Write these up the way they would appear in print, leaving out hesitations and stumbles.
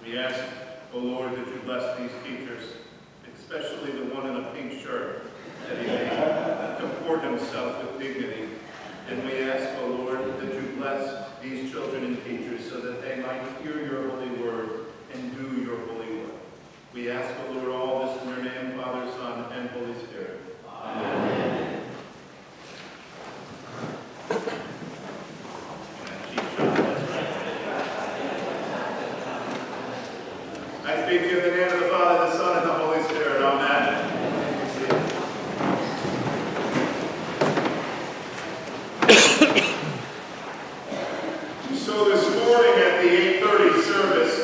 We ask, O Lord, that you bless these teachers, especially the one in a pink shirt, that he may comport himself with dignity. And we ask, O Lord, that you bless these children and teachers so that they might hear your holy word and do your holy work. We ask, O Lord, all this in your name, Father, Son, and Holy Spirit. Amen. I speak to you in the name of the Father, the Son, and the Holy Spirit. Amen. So this morning at the 8:30 service,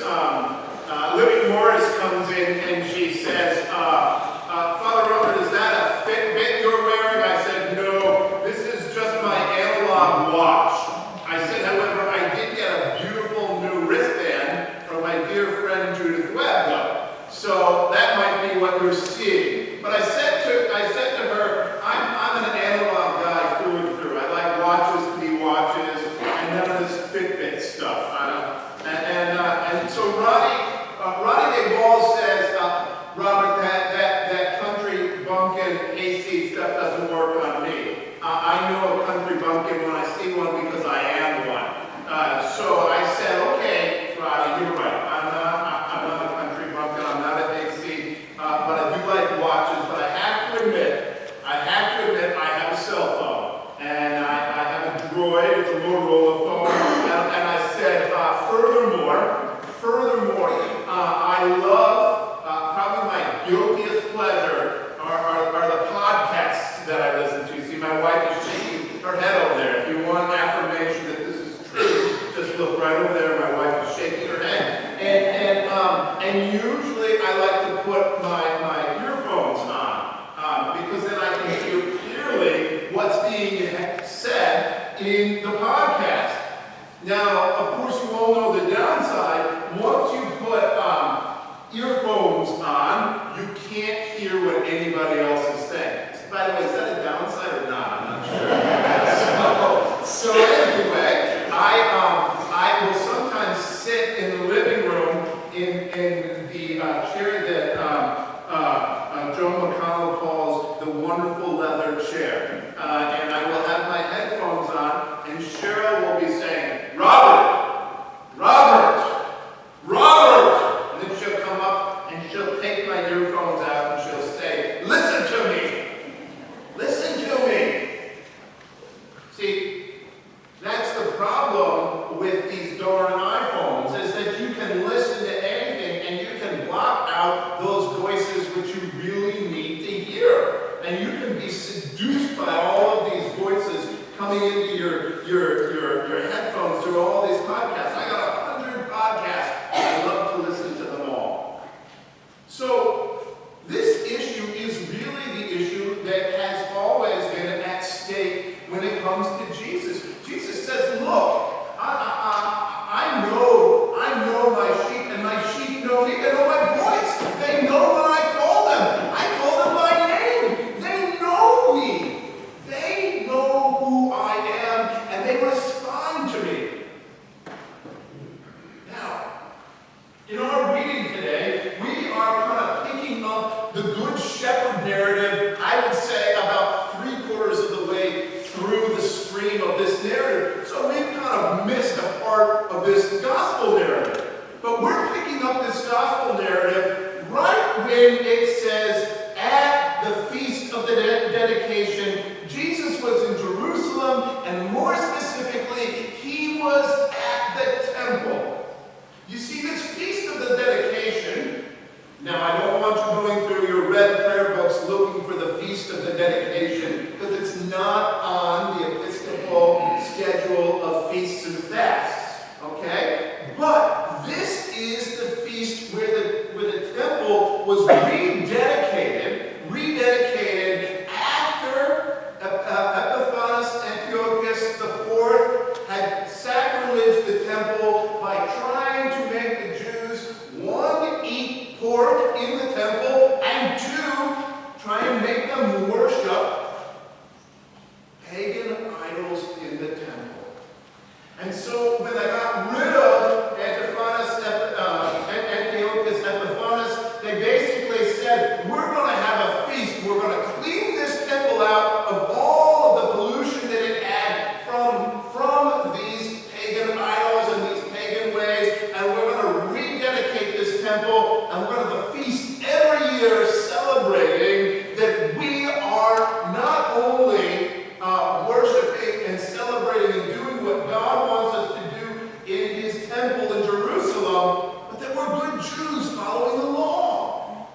Libby Morris comes in and she says, Father Robert, is that a Fitbit you're wearing? I said, no, this is just my analog watch. I said, however, I did get a beautiful new wristband from my dear friend Judith Webb, though. So that might be what you're seeing. But I said to her, I'm an analog guy through and through. I like watches to be watches and none of this Fitbit stuff. And so Ronnie DeVall says, Robert, that country bumpkin AC stuff doesn't work on me. I know a country bumpkin when I see one because I am one. So I said, okay, Ronnie, you're right. I'm not a country bumpkin. I'm not an AC, but I do like watches. But I have to admit, I have a cell phone, and I have a Droid. It's a Motorola phone, and I said, furthermore, I love probably my guiltiest pleasure are the podcasts that I listen to. See, my wife is shaking her head over there. If you want affirmation that this is true, just look right over there. My wife is shaking her head. And usually I like to put my earphones on because then I can hear clearly what's being said in the podcast. Now, of course, you all know the downside. Once you put earphones on, you can't hear what anybody else is saying. By the way, is that a downside or not? I'm not sure. So anyway, I will sometimes sit in the living room in the and we're going to rededicate this temple, and we're going to feast every year celebrating that we are not only worshiping and celebrating and doing what God wants us to do in his temple in Jerusalem, but that we're good Jews following the law.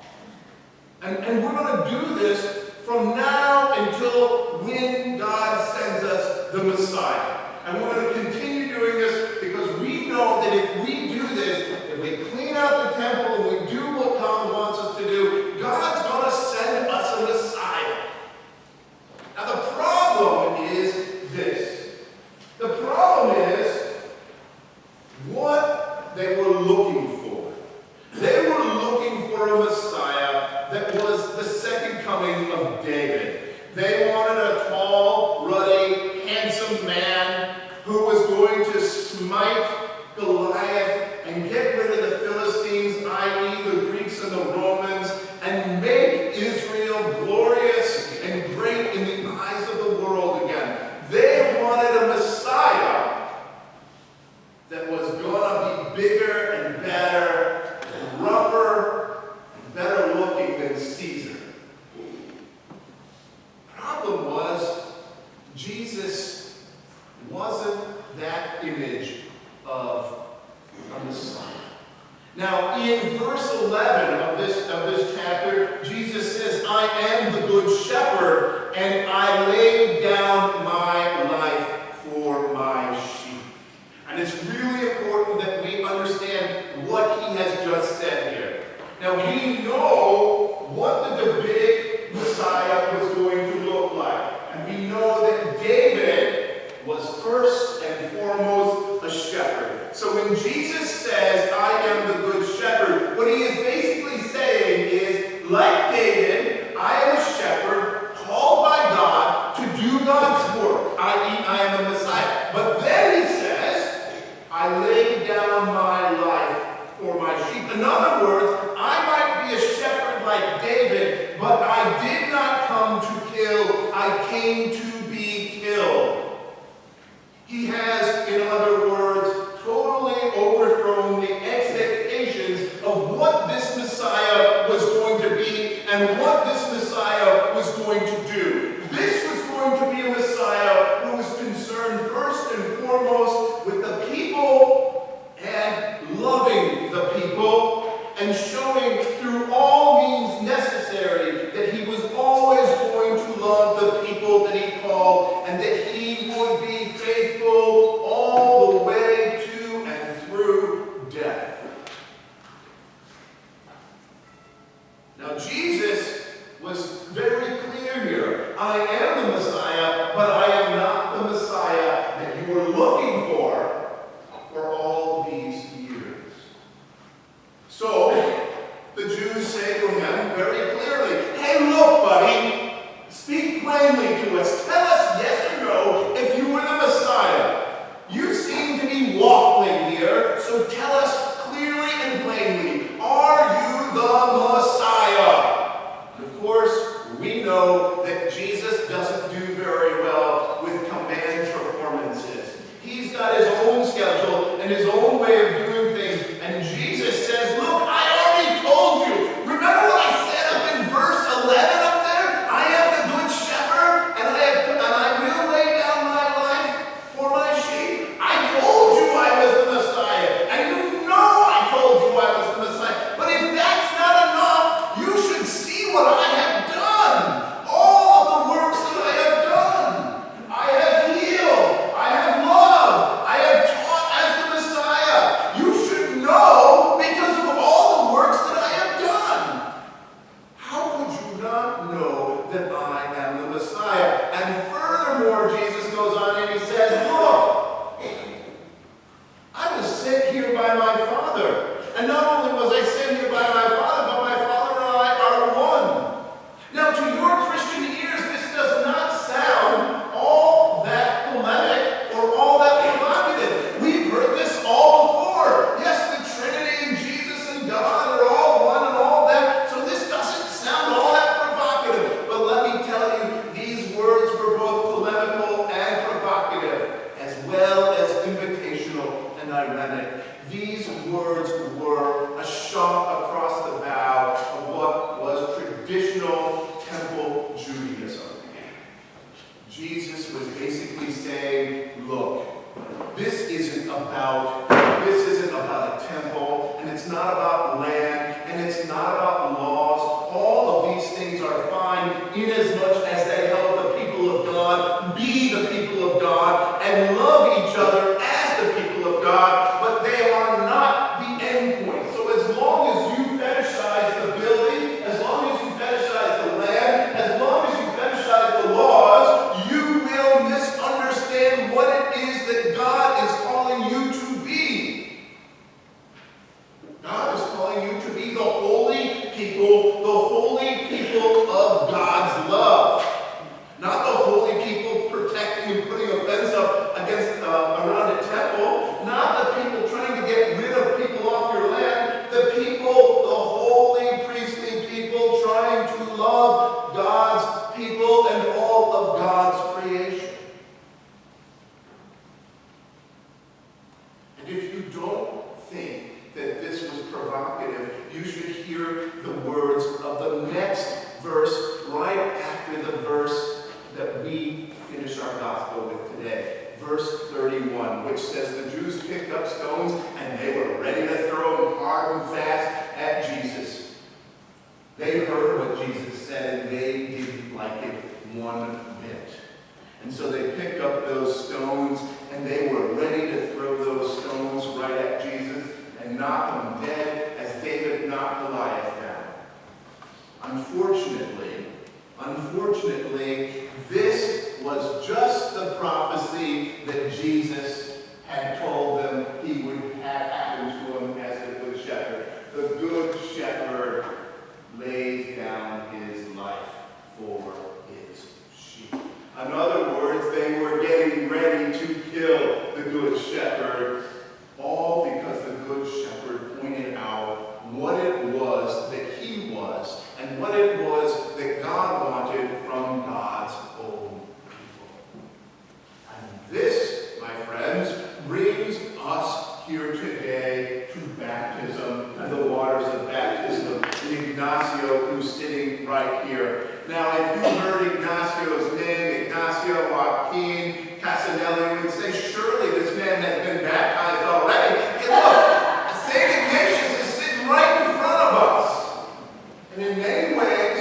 And we're going to do this from now until when God sends us the Messiah. And we're going to continue doing this because we know that if we do this, if we clean out the temple and we do what God wants us to do, God's going to send us a Messiah. Now the problem is this. The problem is what they were looking for. They were looking for a Messiah that was the second coming of David. They wanted a tall, ruddy, handsome man who was going to smite Goliath and get rid of the Philistines, i.e. the Greeks and the Romans, and make Israel glorious and great in the eyes of the world again. They wanted a Messiah that was going to be bigger and better, and rougher, and better looking than Caesar. Problem was, Jesus wasn't that image of a Messiah. Now, in verse 11 of this chapter, Jesus says, I am the good shepherd, and I lay down my life for my sheep. And it's really important that we understand what he has just said here. Now, we know what the Davidic Messiah was going to look like. And we know that David was first and foremost a shepherd. So when Jesus says, I am the good shepherd, what he is basically saying is, like David, I am a shepherd called by God to do God's work, i.e. I am the Messiah. But then he says, I lay down my life for my sheep. In other words, I might be a shepherd words were a shot across the bow of what was traditional temple Judaism. Jesus was basically saying, look, this isn't about a temple, and it's not about land, and it's not about laws. All of these things are fine inasmuch as they help the people of God be the people of God and love each other as the people of God, but they are not the end point. So as long as you fetishize the building, as long as you fetishize the land, as long as you fetishize the laws, you will misunderstand what it is that God is calling you to be. God is calling you to be the holy people of God's love. Not the holy people protecting and putting a fence up against around a temple. Not the people trying to get rid of people off your land. The holy priestly people trying to love God's people and all of God's creation. And if you don't think that this was provocative, you should hear the words of the next verse right after the verse that we finish our gospel with today. Verse 31, which says, the Jews picked up stones and they were ready to throw them hard and fast at Jesus. They heard what Jesus said and they didn't like it one bit. And so they picked up those stones and they were ready to throw those stones right at Jesus and knock him dead as David knocked Goliath down. Unfortunately, this was just the prophecy that Jesus had told them he would have happen to him as the Good Shepherd. The Good Shepherd lays down his life for his sheep. In other words, they were getting ready to kill the Good Shepherd, all because the Good Shepherd pointed out what it was that he was and what it was that God wanted from God's own people. And this, my friends, brings us here today to baptism and the waters of baptism. And Ignacio, who's sitting right here. Now, if you heard Ignacio's name, Ignacio Joaquin Casanelli, you would say, surely this man has been baptized already. And look, St. Ignatius is sitting right in front of us. And in many ways,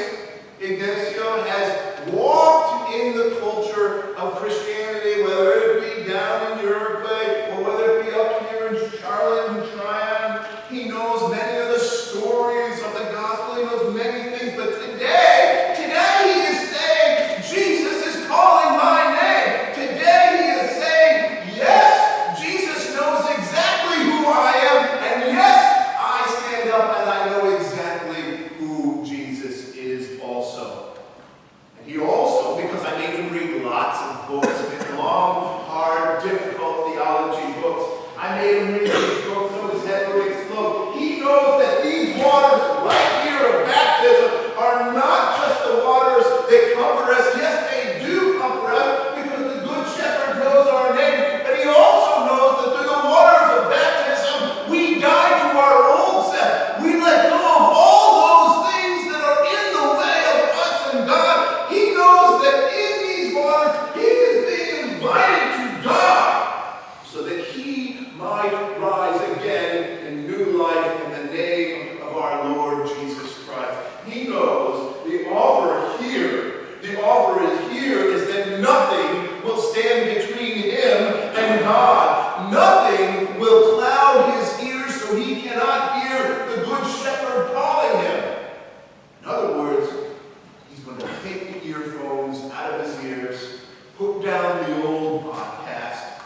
Ignacio has walked in the culture of Christianity, whether it be down in Uruguay or whether it be up here in Charlotte and Tryon. He knows many of the stories of the gospel. He knows many things. But today he is saying, Jesus is calling my name. Today he is saying, yes, Jesus knows exactly who I am. And yes, I stand up and I know exactly who Jesus is also. And he also, because I made him read lots of books, long, hard, difficult theology books, I made him read these books so his head would explode. He knows that these waters right here of baptism are not just the waters that comfort us. Yes, they do comfort us because the Good Shepherd knows our name, but he also knows that through the waters of baptism, we die to our old self. We let go of all those things that are in the way of us and God. He knows that in these waters, he is being invited to die so that he might rise again in new life in the name of our Lord Jesus Christ. He knows the offer is that nothing will stand between him and God. Nothing will cloud his ears so he cannot hear the Good Shepherd calling him. In other words, he's going to take the earphones out of his ears, put down the old podcast,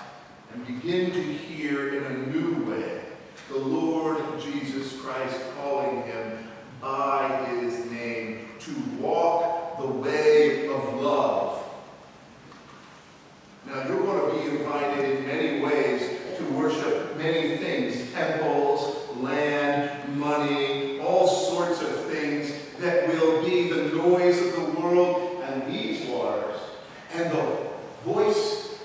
and begin to hear in a new way the Lord Jesus Christ calling him by his name to walk the way of love. Now, you're going to be invited in many ways to worship many things, temples, land, money, all sorts of things that will be the noise of the world and these waters. And the voice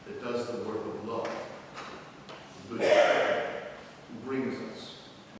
that does